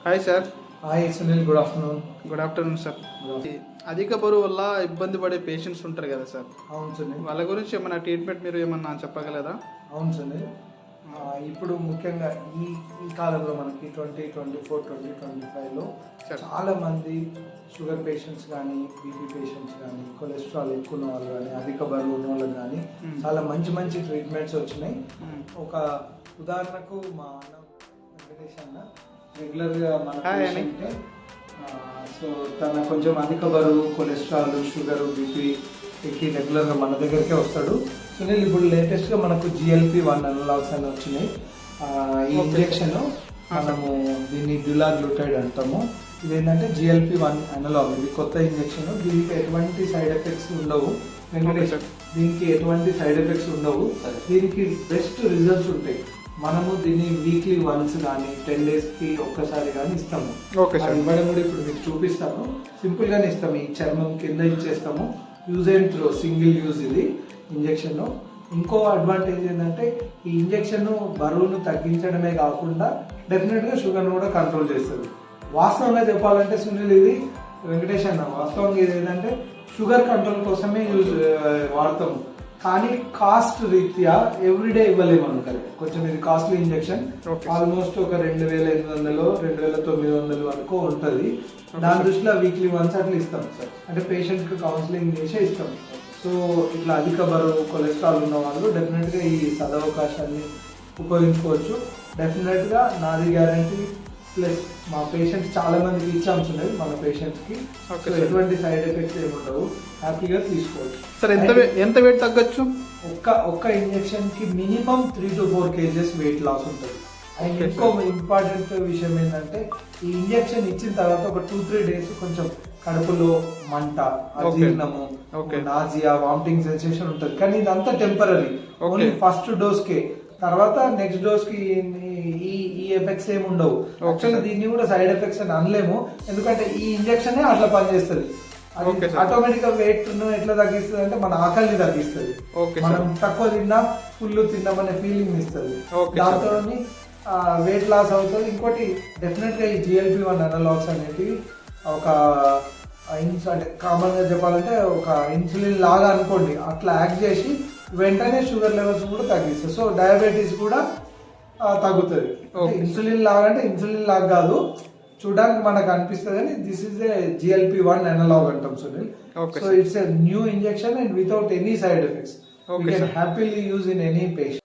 Hi sir. Hi Sunil, good afternoon. Good afternoon sir. అధిక బరువు వల్ల ఇబ్బంది పడే పేషెంట్స్ ఉంటారు కదా సార్, అవును సునీల్. వాళ్ళ గురించి ఏమైనా ట్రీట్మెంట్ మీరు ఏమన్నా చెప్పగలరా? అవును సునీల్, ఇప్పుడు ముఖ్యంగా ఈ ఈ కాలంలో మనకి 2024, 2025లో చాలా మంది షుగర్ పేషెంట్స్ కానీ, బీపీ పేషెంట్స్ కానీ, కొలెస్ట్రాల్ ఎక్కువ ఉన్న వాళ్ళు కానీ, అధిక బరువు ఉన్న వాళ్ళకి కానీ చాలా మంచి మంచి ట్రీట్మెంట్స్ వచ్చినాయి. ఒక ఉదాహరణకు మా అన్న వెంకటేష్ అన్న రెగ్యులర్గా మన పేషెంట్. సో తన కొంచెం అధిక బరువు, కొలెస్ట్రాల్, షుగర్, బీపీ ఎక్కి రెగ్యులర్గా మన దగ్గరికే వస్తాడు. సునీల్, ఇప్పుడు లేటెస్ట్గా మనకు GLP-1 అనలాగ్స్ అని వచ్చినాయి. ఈ ఇంజెక్షన్ మనము దీన్ని డ్యులాగ్లూటైడ్ అంటాము. ఇది ఏంటంటే GLP-1 అనలాగ్, ఇది కొత్త ఇంజెక్షన్. దీనికి ఎటువంటి సైడ్ ఎఫెక్ట్స్ ఉండవు. దీనికి ఎటువంటి సైడ్ ఎఫెక్ట్స్ ఉండవు. దీనికి బెస్ట్ రిజల్ట్స్ ఉంటాయి. మనము దీన్ని వీక్లీ వన్స్ కానీ 10 డేస్కి ఒక్కసారి కానీ ఇస్తాము. ఇవ్వడం కూడా ఇప్పుడు మీకు చూపిస్తాను. సింపుల్గానే ఇస్తాము. ఈ చర్మం కింద ఇచ్చేస్తాము. Use and throw, single use ఇది ఇంజెక్షన్. ఇంకో అడ్వాంటేజ్ ఏంటంటే ఈ ఇంజెక్షన్ బరువును తగ్గించడమే కాకుండా డెఫినెట్గా షుగర్ను కూడా కంట్రోల్ చేస్తుంది. వాస్తవంగా చెప్పాలంటే సునీల్, ఇది వెంకటేష్ అన్న, వాస్తవంగా ఇది ఏంటంటే షుగర్ కంట్రోల్ కోసమే వాడతాము. కానీ కాస్ట్ రీత్యా ఎవ్రీడే ఇవ్వలేము అనుకోవాలి. కొంచెం ఇది కాస్ట్లీ ఇంజెక్షన్. ఆల్మోస్ట్ ఒక 2800, 2900 వరకు ఉంటుంది. దాని దృష్టిలో వీక్లీ వన్స్ అట్లా ఇస్తాం సార్. అంటే పేషెంట్ కి కౌన్సిలింగ్ చేసే ఇస్తాం. సో ఇట్లా అధిక బరువు, కొలెస్ట్రాల్ ఉన్న వాళ్ళు డెఫినెట్గా ఈ సదవకాశాన్ని ఉపయోగించుకోవచ్చు. డెఫినెట్గా నాది గ్యారంటీ. ప్లస్ మా పేషెంట్స్ చాలా మందికి ఇచ్చాము సునీల్, మన పేషెంట్స్కి. ఎటువంటి సైడ్ ఎఫెక్ట్స్ ఏమి ఉండవు, హ్యాపీగా తీసుకోవచ్చు. సార్ ఎంత వెయిట్ తగ్గచ్చు? ఒక్క ఇంజెక్షన్ కి minimum 3 to 4 kgs weight loss ఉంటుంది. అండ్ ఇంకో ఇంపార్టెంట్ విషయం ఏంటంటే ఈ ఇంజెక్షన్ ఇచ్చిన తర్వాత ఒక 2-3 డేస్ కొంచెం కడుపులో మంట, అజీర్ణము, నాజియా, వామిటింగ్ సెన్సేషన్ ఉంటుంది. కానీ ఇదంతా టెంపరీ, ఓన్లీ ఫస్ట్ డోస్ కే. తర్వాత నెక్స్ట్ డోస్ కి ఈ ఎఫెక్ట్స్ ఏమి ఉండవు. యాక్చువల్లీ దీన్ని కూడా సైడ్ ఎఫెక్ట్స్ అని అనలేము, ఎందుకంటే ఈ ఇంజెక్షన్ అట్లా పనిచేస్తుంది. ఆటోమేటిక్ గా వెయిట్ ఎట్లా తగ్గిస్తుంది అంటే మన ఆకలిని తగ్గిస్తుంది. మనం తక్కువ తిన్నా ఫుల్ తిన్నామనే ఫీలింగ్ ఇస్తుంది. దాంతో వెయిట్ లాస్ అవుతుంది. ఇంకోటి డెఫినెట్ గా ఈ GLP-1 అనలాగ్స్ అనేవి ఒక అంటే కామన్ గా చెప్పాలంటే ఒక ఇన్సులిన్ లాగా అనుకోండి. అట్లా యాక్ట్ చేసి వెంటనే షుగర్ లెవెల్స్ కూడా తగ్గిస్తుంది. సో డయాబెటీస్ కూడా తగ్గుతుంది. ఇన్సులిన్ లాగా అంటే ఇన్సులిన్ లాగా కాదు, చూడడానికి మనకు అనిపిస్తుంది, కానీ this is a GLP-1 analogue అంటాం Sunil. So it's a new injection and without any side effects. We can happily use in any patient.